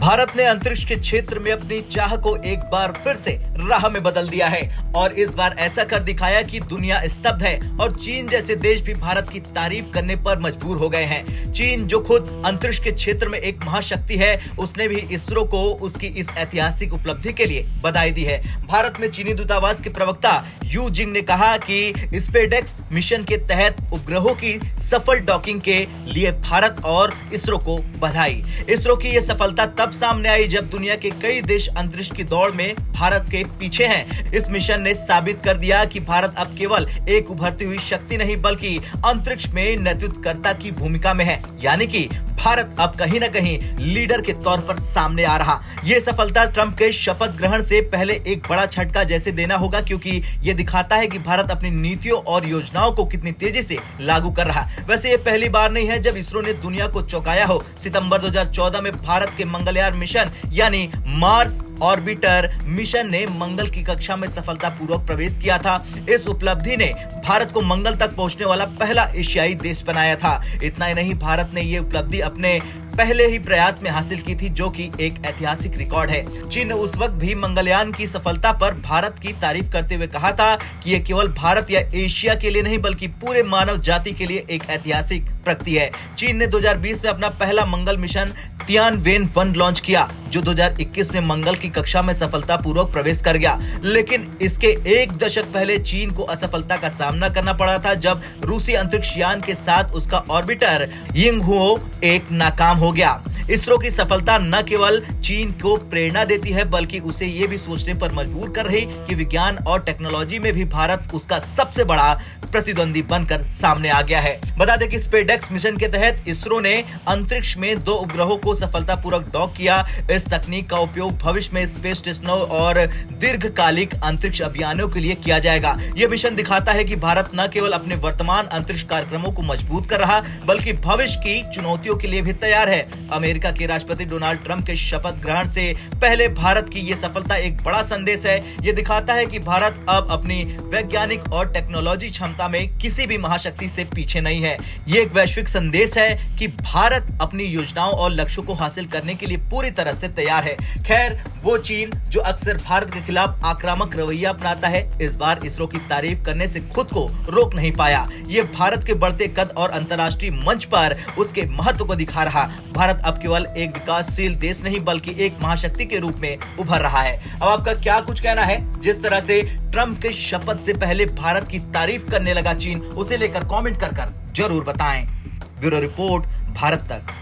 भारत ने अंतरिक्ष के क्षेत्र में अपनी चाह को एक बार फिर से राह में बदल दिया है और इस बार ऐसा कर दिखाया कि दुनिया स्तब्ध है और चीन जैसे देश भी भारत की तारीफ करने पर मजबूर हो गए हैं। चीन जो खुद अंतरिक्ष के क्षेत्र में एक महाशक्ति है, उसने भी इसरो को उसकी इस ऐतिहासिक उपलब्धि के लिए बधाई दी है। भारत में चीनी दूतावास के प्रवक्ता यू जिंग ने कहा कि स्पेसएक्स मिशन के तहत उपग्रहों की सफल डॉकिंग के लिए भारत और इसरो को बधाई। इसरो की यह सफलता तब सामने आई जब दुनिया के कई देश अंतरिक्ष की दौड़ में भारत के पीछे हैं। इस मिशन ने साबित कर दिया कि भारत अब केवल एक उभरती हुई शक्ति नहीं बल्कि अंतरिक्ष में नेतृत्वकर्ता की भूमिका में है, यानी कि भारत अब कहीं न कहीं लीडर के तौर पर सामने आ रहा। ये सफलता ट्रंप के शपथ ग्रहण से पहले एक बड़ा झटका जैसे देना होगा, क्योंकि ये दिखाता है कि भारत अपनी नीतियों और योजनाओं को कितनी तेजी से लागू कर रहा। वैसे ये पहली बार नहीं है जब इसरो ने दुनिया को चौंकाया हो। सितंबर 2014 में भारत के मंगलयान मिशन यानी मार्स ऑर्बिटर मिशन ने मंगल की कक्षा में सफलतापूर्वक प्रवेश किया था। इस उपलब्धि ने भारत को मंगल तक पहुंचने वाला पहला एशियाई देश बनाया था। इतना ही नहीं, भारत ने ये उपलब्धि अपने पहले ही प्रयास में हासिल की थी, जो कि एक ऐतिहासिक रिकॉर्ड है। चीन ने उस वक्त भी मंगलयान की सफलता पर भारत की तारीफ करते हुए कहा था कि यह केवल भारत या एशिया के लिए नहीं बल्कि पूरे मानव जाति के लिए एक ऐतिहासिक प्रगति है। चीन ने 2020 में अपना पहला मंगल मिशन तियानवेन-1 लॉन्च किया, जो 2021 में मंगल की कक्षा में सफलतापूर्वक प्रवेश कर गया। लेकिन इसके एक दशक पहले चीन को असफलता का सामना करना पड़ा था जब रूसी अंतरिक्ष यान के साथ उसका ऑर्बिटर यिंगहुओ 1 नाकाम हो गया। इसरो की सफलता न केवल चीन को प्रेरणा देती है बल्कि उसे ये भी सोचने पर मजबूर कर रही कि विज्ञान और टेक्नोलॉजी में भी भारत उसका सबसे बड़ा प्रतिद्वंदी बनकर सामने आ गया है। बता दें कि स्पेसएक्स मिशन के तहत इसरो ने अंतरिक्ष में 2 उपग्रहों को सफलतापूर्वक डॉक किया। इस तकनीक का उपयोग भविष्य में स्पेस स्टेशनों और दीर्घकालिक अंतरिक्ष अभियानों के लिए किया जाएगा। यह मिशन दिखाता है कि भारत न केवल अपने वर्तमान अंतरिक्ष कार्यक्रमों को मजबूत कर रहा बल्कि भविष्य की चुनौतियों के लिए भी तैयार है। अमेरिका के राष्ट्रपति डोनाल्ड ट्रंप के शपथ ग्रहण से पहले भारत की यह सफलता एक बड़ा संदेश है। यह दिखाता है कि भारत अब अपनी वैज्ञानिक और टेक्नोलॉजी क्षमता में किसी भी महाशक्ति से पीछे नहीं है। यह एक वैश्विक संदेश है कि भारत अपनी योजनाओं और लक्ष्यों को हासिल करने के लिए पूरी तरह से तैयार है। खैर, वो चीन जो अक्सर भारत के खिलाफ आक्रामक रवैया अपनाता है, इस बार इसरो की तारीफ करने से खुद को रोक नहीं पाया। ये भारत के बढ़ते कद और अंतर्राष्ट्रीय मंच पर उसके महत्व को दिखा रहा। भारत अब केवल एक विकासशील देश नहीं बल्कि एक महाशक्ति के रूप में उभर रहा है। अब आपका क्या कुछ कहना है? जिस तरह से ट्रंप के शपथ से पहले भारत की तारीफ करने लगा चीन, उसे लेकर कमेंट कर जरूर बताएं। ब्यूरो रिपोर्ट, भारत तक।